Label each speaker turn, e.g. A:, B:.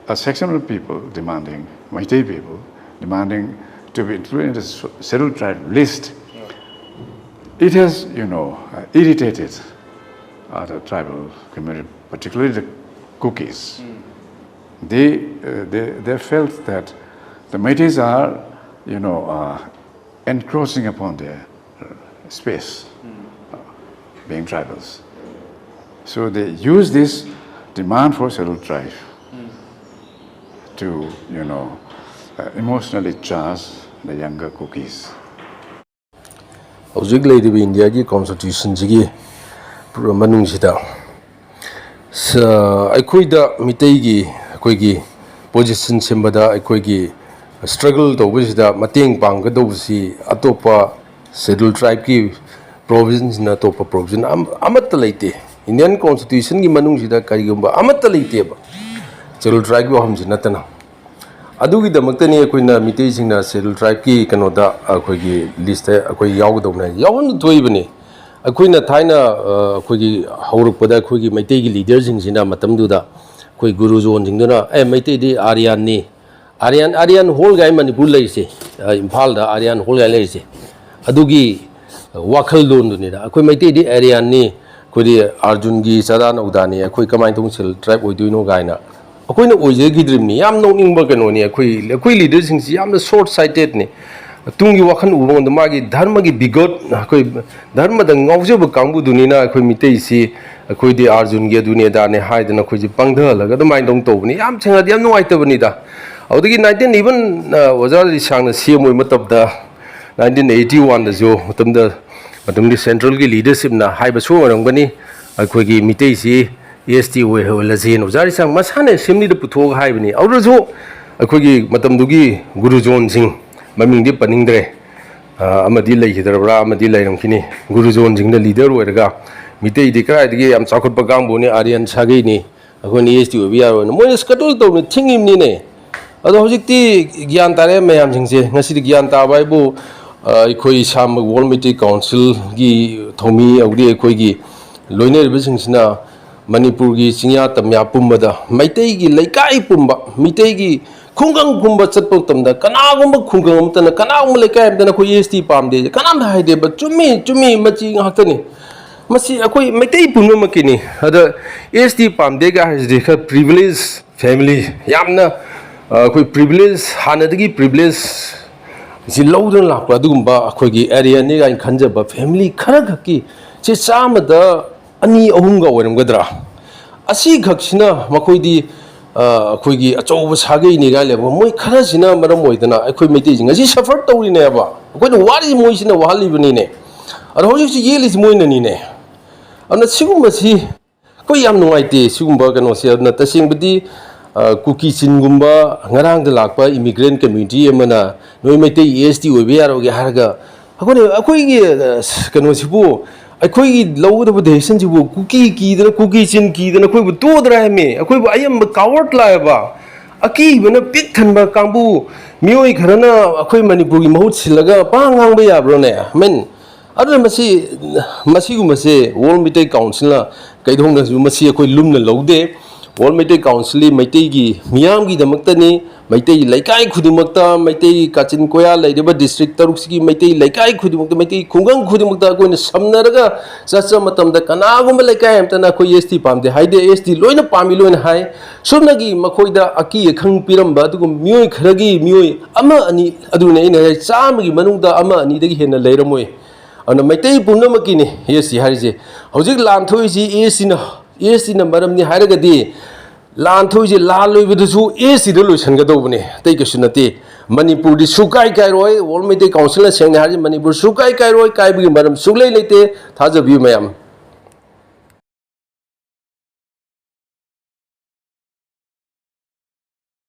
A: a section of people demanding, Meitei people, demanding to be included in the scheduled tribe list, it has, irritated the tribal community, particularly the Cookies. They felt that the Meiteis are, encroaching upon their space, being tribals. So they use this demand for scheduled tribe to, emotionally charge the younger Cookies.
B: Hꯧzik leidib India ki constitution jigi manung sida aikoi da Meitei gi akoi gi position sembada aikoi gi struggle to bisida mateng pang ga do si atopa scheduled tribe ki province na topa provision amat leite Indian constitution ki manung sida karigumba amat leite ba scheduled tribe ko hamji natana adugi damakta ni akoina Meitei singna scheduled tribe ki kanoda akoigi list akoi yaugdona yaun toibani akoina thaina akoigi haurukpada akoigi Meitei gi leader singina matamduda akoi guru zone singduna Meitei di Aryan whole gai Manipur leise Imphal da Aryan whole gai leise adugi wakhal don dunida akoi Meitei di Aryan ni kodi Arjun gi Sadan Udani akoi kamai thong scheduled tribe oiduino gaina akoina oijegi dream ni yam noning ba kano ni akoi leaders sing si yam short sighted ni tungi wakhan ubong da magi dharma gi bigot akoi dharma da ngawje ba kangbu dunina akoi Meitei si akoi di Arjun gi dunia da ne haidana akoi ji pangdha laga da main dong to ni yam chenga yam noi ta bani da audagi 19 even wazar di sang na CM oi matab da 1981 da jo matam di central gi leadership na haiba so rang bani akoi gi Meitei si EST we la zen ozari sang masane simni de puthog haibani aurajo akogi matamdugi guru zone sing maming di paningdre amadi lei hidrabra amadi lairam kini guru zone sing na leader oiraga Meitei di krai di am chakot pagam boni Aryan sagi ni akoni EST we biaro mo schedule to thingim ni ne ado hojikti gyan tare mayam singse ngasi di gyan ta bai bu ikoi sam World Meitei Council gi thomi audi ikoi gi loiner bingsina Manipur gi singya tamya pumbada Meitei gi laikai pumba Meitei gi khungang pumba chatpok tamda kana gumba khungang amtana kana gumba laikai amtana ko EST pamde kana da haide ba chumi machi ngakani masi akoi Meitei punno makini ada EST pamde ga haide kha privilege family yamna akoi privilege hanadagi privilege ji lowdan lakpa dugumba akoi gi area ni ga khanjaba family khara khaki che chamada ani ahunga oiramgadra asi ghaksina makoidi akoigi achoba sagai ni ga leba moi khara sina maram oidana akoi Meitei jing asi suffer tawri ne ba akoi wari moi sina wahali bani ne ar hoji si yeli moi nani ne amna sigumba si koi yam nuaite sigumba kano se na tasingbdi kuki chingumba ngarang da lakpa immigrant community amana noi Meitei EST oibe yaroge harga akoi gi kano sibu akoi low the decision jibu cookie chin ki dana koi bu to dra me akoi bu ayam coward la ba aki bana pik than ba kangbu mioi kharana akoi Manipur gi mahut silaga pa ngang ba ya bro ne men adu masi gu mase World Meitei Council la kaidong na ju masi akoi lumna lode World Meitei Council Meitei gi miyam gi damakta ni Meitei laikai khudimakta Meitei kachin koya laideba district taruk sigi Meitei laikai khudimakta Meitei khungang khudimakta koina samnaraga sacha matamda kanagum laikai amtana ko EST pamde haide EST loina pami loina hai somnagi makoida aki khang piramba dugum mioi kharagi mioi ama ani aduna ina chamagi manungda ama ani dagi hena leiramoi ana Meitei pumnamaki ni EST harise hojik lan thoisi EST na maram ni hairagadi lan thoisi lan loibidusu EST do loisan ga dobune tei kasunate Manipur di sukai kai roi World Meitei Council na sengna hari Manipur sukai kai roi kai bi maram suglei leite thajabi mayam